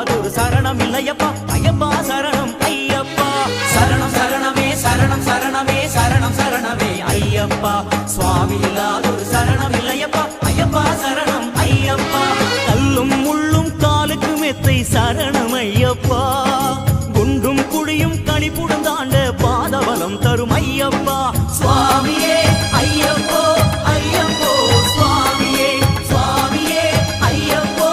இல்லாதொரு சரணம் இல்லையப்பா ஐயப்பா சரணம் ஐயப்பா சரணம் சரணமே சரணம் சரணமே சரணம் சரணமே ஐயப்பா சுவாமி இல்லாதொரு சரணம் இல்லையப்பா ஐயப்பா சரணம் ஐயப்பா கல்லும் முள்ளும் காலுக்கு மெத்தை சரணம் ஐயப்பா குண்டும் குழியும் கணிப்புடன் தாண்ட பாதபலம் தரும் ஐயப்பா சுவாமியே ஐயப்போ ஐயப்போ சுவாமியே சுவாமியே ஐயப்போ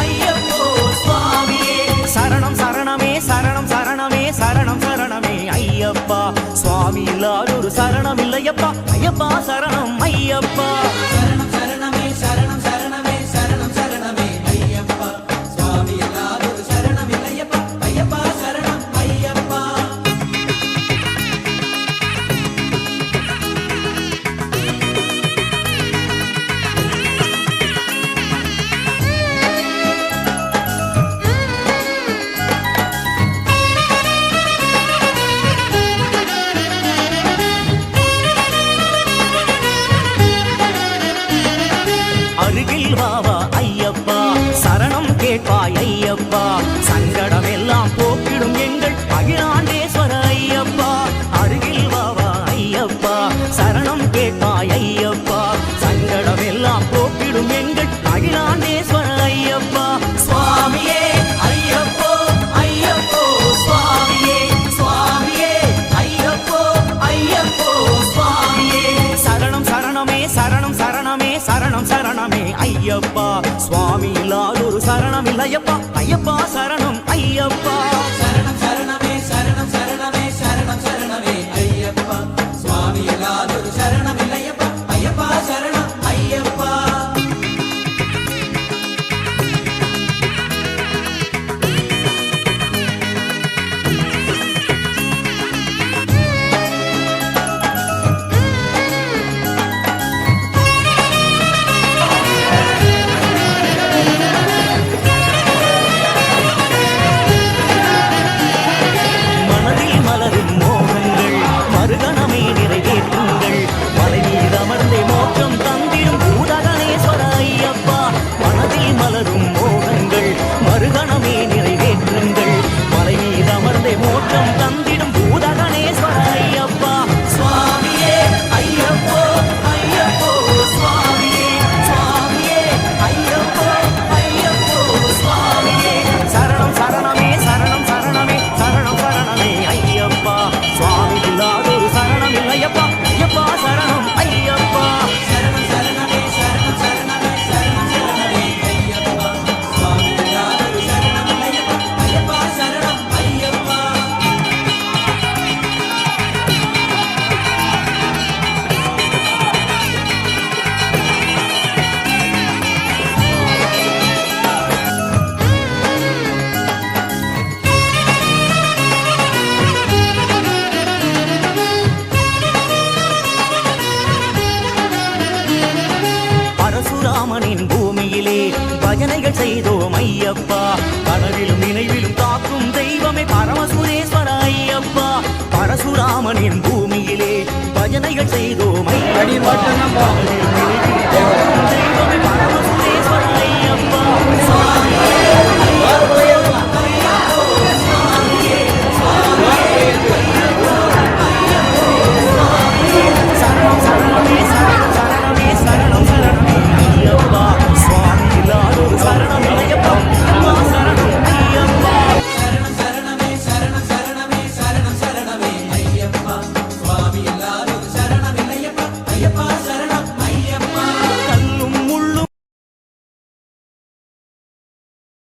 ஐயப்போ சுவாமியே சரணம் சரணமே சரணம் சரணமே சரணம் சரணமே ஐயப்பா சுவாமி இல்லாதொரு சரணம் இல்லையப்பா ஐயப்பா சரணம் ஐயப்பா சரணம் சரணமே சரணம் சரணமே சரணம் சரணமே ஐயப்பா சுவாமி இல்லாதொரு சரணம் இல்லையப்பா ஐயப்பா சரணம் ஐயப்பா அருகில் வாவா ஐயப்பா சரணம் கேட்பாய் ஐயப்பா சங்கடம் எல்லாம் போக்கிடும் எங்கள் அகிலாண்டேஸ்வர ஐயப்பா அருகில் வாவா ஐயப்பா சரணம் கேட்பாய் ஐயப்பா சங்கடம் எல்லாம் போக்கிடும் எங்கள் அகிலாண்டேஸ்வர ஐயப்பா சுவாமியே ஐயப்போ ஐயப்போ சுவாமியே சுவாமியே ஐயப்போ ஐயப்போ சுவாமியே சரணம் சரணமே சரணம் சரணமே சரணம் சரணமே ஐயப்பா சுவாமி இல்லாதொரு சரணம் இல்லையப்பா ஐயப்பா சரணம் ஐயப்பா சரணம் சரணமே சரணம் சரணமே சரணம் சரணமே ஐயப்பா சுவாமி இல்லாதொரு சரணம் இல்லையப்பா ஐயப்பா சரணம் ஐயப்பா மனதில் மலரும் மோகங்கள் மறுகணமே நிறைவேற்றுங்கள் மலை மீது அமர்ந்தே மோட்சம் தந்திடும் பூதகணேஸ்வர ஐயப்பா மனதில் மலரும் மோகங்கள் மறுகணமே நிறைவேற்றுங்கள் மலை மீது அமர்ந்தே மோட்சம் தந்திடும் பூதகணேஸ்வர ஐயப்பா சுவாமியே ஐயப்போ ஐயப்போ சுவாமியே சுவாமியே ஐயப்போ ஐயப்போ சுவாமியே சரணம் சரணமே சரணம் சரணமே சரணம் சரணமே ஐயப்பா சுவாமி இல்லாதொரு சரணம் இல்லையப்பா ஐயப்பா சரணம் ஐயப்பா சரணம் சரணமே சரணம் சரணமே சரணம் சரணமே ஐயப்பா சுவாமி இல்லாதொரு சரணம் இல்லையப்பா ஐயப்பா சரணம் ஐயப்பா பரசுராமனின் பூமியிலே பஜனைகள் செய்தோம் ஐயப்பா கனவிலும் நினைவிலும் காக்கும் தெய்வமே பரமசுரேஸ்வர ஐயப்பா பரசுராமனின் பூமியிலே பஜனைகள் செய்தோம் ஐயப்பா கனவிலும் நினைவிலும் காக்கும்